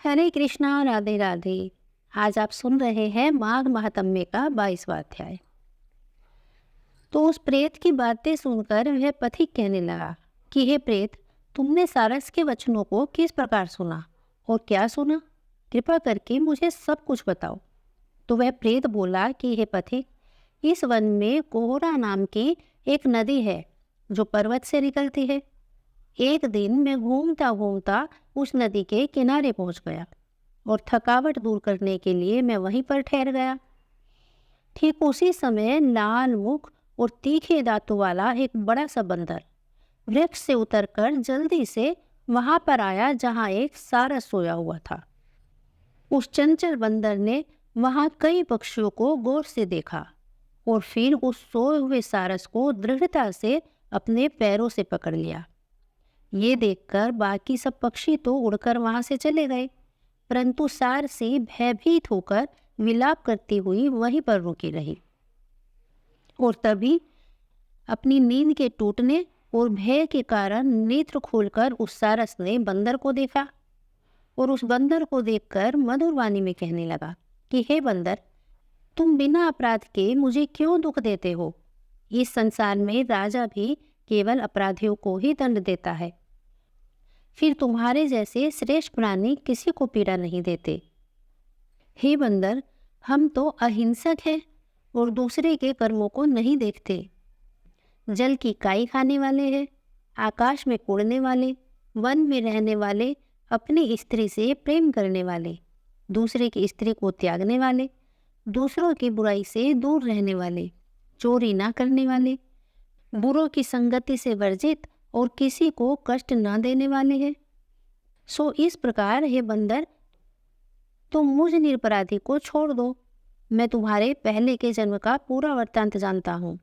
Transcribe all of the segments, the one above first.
हरे कृष्णा, राधे राधे। आज आप सुन रहे हैं माघ महात्म्य का 22वां अध्याय। तो उस प्रेत की बातें सुनकर वह पथिक कहने लगा कि हे प्रेत, तुमने सारस के वचनों को किस प्रकार सुना और क्या सुना? कृपा करके मुझे सब कुछ बताओ। तो वह प्रेत बोला कि हे पथिक, इस वन में कोहरा नाम की एक नदी है जो पर्वत से निकलती है। एक दिन मैं घूमता घूमता उस नदी के किनारे पहुंच गया और थकावट दूर करने के लिए मैं वहीं पर ठहर गया। ठीक उसी समय लाल मुख और तीखे दांतों वाला एक बड़ा सा बंदर वृक्ष से उतरकर जल्दी से वहां पर आया जहां एक सारस सोया हुआ था। उस चंचल बंदर ने वहां कई पक्षियों को गौर से देखा और फिर उस सोए हुए सारस को दृढ़ता से अपने पैरों से पकड़ लिया। ये देखकर बाकी सब पक्षी तो उड़कर वहां से चले गए, परंतु सारसी भयभीत होकर विलाप करती हुई वहीं पर रुकी रही। और तभी अपनी नींद के टूटने और भय के कारण नेत्र खोलकर उस सारस ने बंदर को देखा और उस बंदर को देखकर मधुर वाणी में कहने लगा कि हे बंदर, तुम बिना अपराध के मुझे क्यों दुख देते हो? इस संसार में राजा भी केवल अपराधियों को ही दंड देता है, फिर तुम्हारे जैसे श्रेष्ठ प्राणी किसी को पीड़ा नहीं देते। हे बंदर, हम तो अहिंसक हैं और दूसरे के कर्मों को नहीं देखते। जल की काई खाने वाले हैं, आकाश में उड़ने वाले, वन में रहने वाले, अपनी स्त्री से प्रेम करने वाले, दूसरे की स्त्री को त्यागने वाले, दूसरों की बुराई से दूर रहने वाले, चोरी ना करने वाले, बुरों की संगति से वर्जित और किसी को कष्ट न देने वाले हैं। सो इस प्रकार हे बंदर, तुम मुझ निरपराधी को छोड़ दो। मैं तुम्हारे पहले के जन्म का पूरा वृत्तांत जानता हूँ।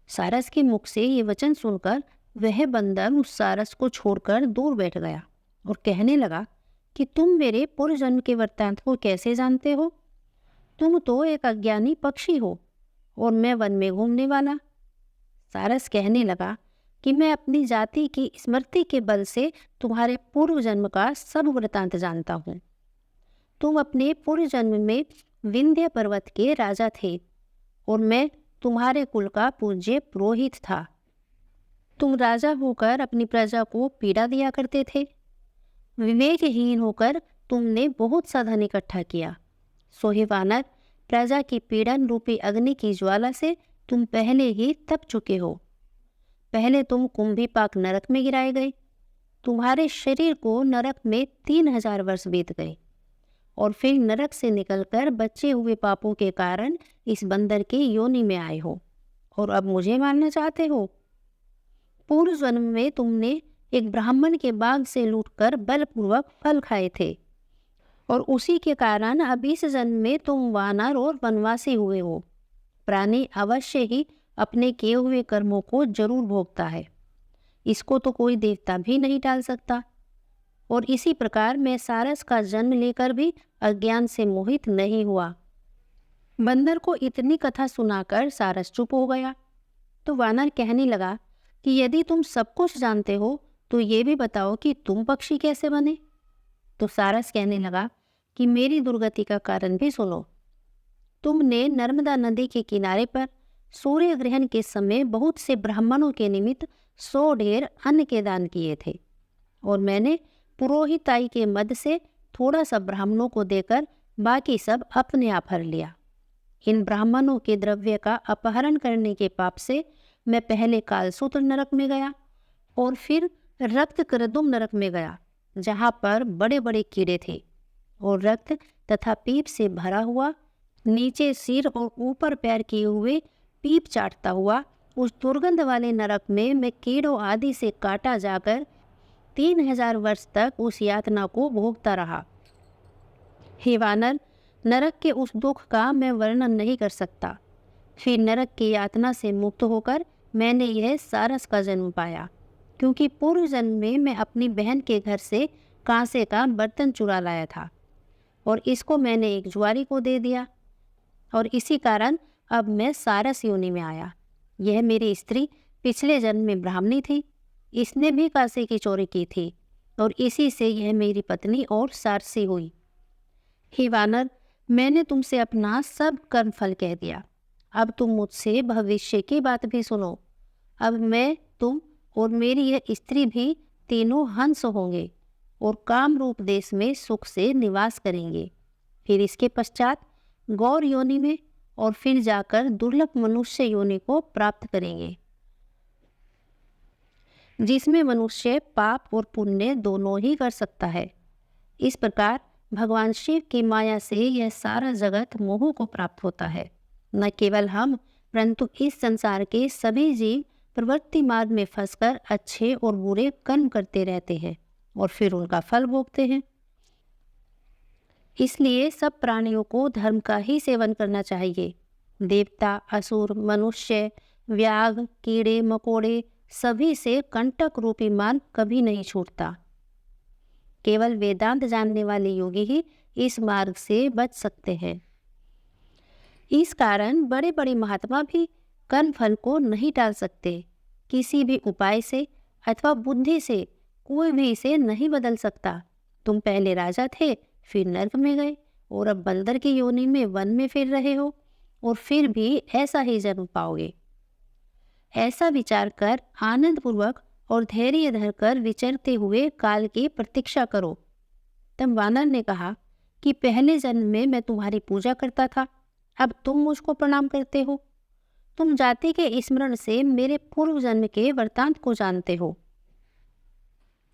सारस के मुख से ये वचन सुनकर वह बंदर उस सारस को छोड़कर दूर बैठ गया और कहने लगा कि तुम मेरे पूर्व जन्म के वृत्तांत को कैसे जानते हो? तुम तो एक अज्ञानी पक्षी हो और मैं वन में घूमने वाला। सारस कहने लगा कि मैं अपनी जाति की स्मृति के बल से तुम्हारे पूर्व जन्म का सब वृत्तांत जानता हूँ। तुम अपने पूर्व जन्म में विंध्य पर्वत के राजा थे और मैं तुम्हारे कुल का पूज्य पुरोहित था। तुम राजा होकर अपनी प्रजा को पीड़ा दिया करते थे। विवेकहीन होकर तुमने बहुत सा धन इकट्ठा किया। सो हे वानर, प्रजा की पीड़न रूपी अग्नि की ज्वाला से तुम पहले ही तप चुके हो। पहले तुम कुंभीपाक नरक में गिराए गए। तुम्हारे शरीर को नरक में 3000 वर्ष बीत गए और फिर नरक से निकलकर बचे हुए पापों के कारण इस बंदर की योनि में आए हो और अब मुझे मारना चाहते हो। पूर्व जन्म में तुमने एक ब्राह्मण के बाग से लूटकर बलपूर्वक फल खाए थे और उसी के कारण अब इस जन्म में तुम वानर और वनवासी हुए हो। प्राणी अवश्य ही अपने किए हुए कर्मों को जरूर भोगता है, इसको तो कोई देवता भी नहीं टाल सकता। और इसी प्रकार मैं सारस का जन्म लेकर भी अज्ञान से मोहित नहीं हुआ। बंदर को इतनी कथा सुनाकर सारस चुप हो गया। तो वानर कहने लगा कि यदि तुम सब कुछ जानते हो तो ये भी बताओ कि तुम पक्षी कैसे बने? तो सारस कहने लगा कि मेरी दुर्गति का कारण भी सुनो। तुमने नर्मदा नदी के किनारे पर सूर्य ग्रहण के समय बहुत से ब्राह्मणों के निमित्त 100 ढेर अन्न के दान किए थे और मैंने पुरोहिताई के मद से थोड़ा सा ब्राह्मणों को देकर बाकी सब अपने आप हर लिया। इन ब्राह्मणों के द्रव्य का अपहरण करने के पाप से मैं पहले कालसूत्र नरक में गया और फिर रक्त करदुम नरक में गया, जहाँ पर बड़े बड़े कीड़े थे और रक्त तथा पीप से भरा हुआ, नीचे सिर और ऊपर पैर किए हुए पीप चाटता हुआ उस दुर्गंध वाले नरक में मैं कीड़ों आदि से काटा जाकर 3000 वर्ष तक उस यातना को भोगता रहा। हे वानर, नरक के उस दुख का मैं वर्णन नहीं कर सकता। फिर नरक की यातना से मुक्त होकर मैंने यह सारस का जन्म पाया, क्योंकि पूर्व जन्म में मैं अपनी बहन के घर से कांसे का बर्तन चुरा लाया था और इसको मैंने एक जुआरी को दे दिया और इसी कारण अब मैं सारस योनि में आया। यह मेरी स्त्री पिछले जन्म में ब्राह्मणी थी, इसने भी कांसे की चोरी की थी और इसी से यह मेरी पत्नी और सारसी हुई। हे वानर, मैंने तुमसे अपना सब कर्मफल कह दिया। अब तुम मुझसे भविष्य की बात भी सुनो। अब मैं, तुम और मेरी यह स्त्री भी तीनों हंस होंगे और काम रूप देश में सुख से निवास करेंगे। फिर इसके पश्चात गौर योनि में और फिर जाकर दुर्लभ मनुष्य योनि को प्राप्त करेंगे, जिसमें मनुष्य पाप और पुण्य दोनों ही कर सकता है। इस प्रकार भगवान शिव की माया से यह सारा जगत मोह को प्राप्त होता है। न केवल हम, परंतु इस संसार के सभी जीव प्रवृत्ति मार्ग में फंसकर अच्छे और बुरे कर्म करते रहते हैं और फिर उनका फल भोगते हैं। इसलिए सब प्राणियों को धर्म का ही सेवन करना चाहिए। देवता, असुर, मनुष्य, व्याघ्र, कीड़े मकोड़े सभी से कंटक रूपी मार्ग कभी नहीं छूटता। केवल वेदांत जानने वाले योगी ही इस मार्ग से बच सकते हैं। इस कारण बड़े बड़े महात्मा भी कर्म फल को नहीं टाल सकते। किसी भी उपाय से अथवा बुद्धि से कोई भी इसे नहीं बदल सकता। तुम पहले राजा थे, फिर नर्क में गए और अब बंदर की योनि में वन में फिर रहे हो और फिर भी ऐसा ही जन्म पाओगे। ऐसा विचार कर आनंद पूर्वक और धैर्य धरकर विचरते हुए काल की प्रतीक्षा करो। तब वानर ने कहा कि पहले जन्म में मैं तुम्हारी पूजा करता था, अब तुम मुझको प्रणाम करते हो। तुम जाति के स्मरण से मेरे पूर्व जन्म के वृत्तांत को जानते हो।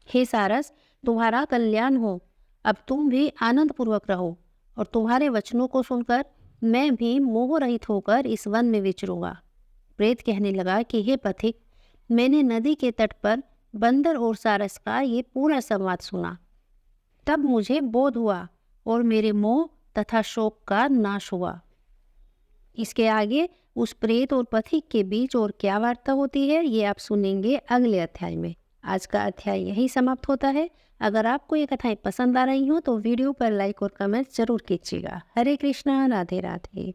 हे सारस, तुम्हारा कल्याण हो। अब तुम भी आनंद पूर्वक रहो और तुम्हारे वचनों को सुनकर मैं भी मोह रहित होकर इस वन में विचरूंगा। प्रेत कहने लगा कि हे पथिक, मैंने नदी के तट पर बंदर और सारस का ये पूरा संवाद सुना। तब मुझे बोध हुआ और मेरे मोह तथा शोक का नाश हुआ। इसके आगे उस प्रेत और पथिक के बीच और क्या वार्ता होती है, ये आप सुनेंगे अगले अध्याय में। आज का अध्याय यही समाप्त होता है। अगर आपको ये कथाएं पसंद आ रही हो तो वीडियो पर लाइक और कमेंट जरूर कीजिएगा। हरे कृष्णा, राधे राधे।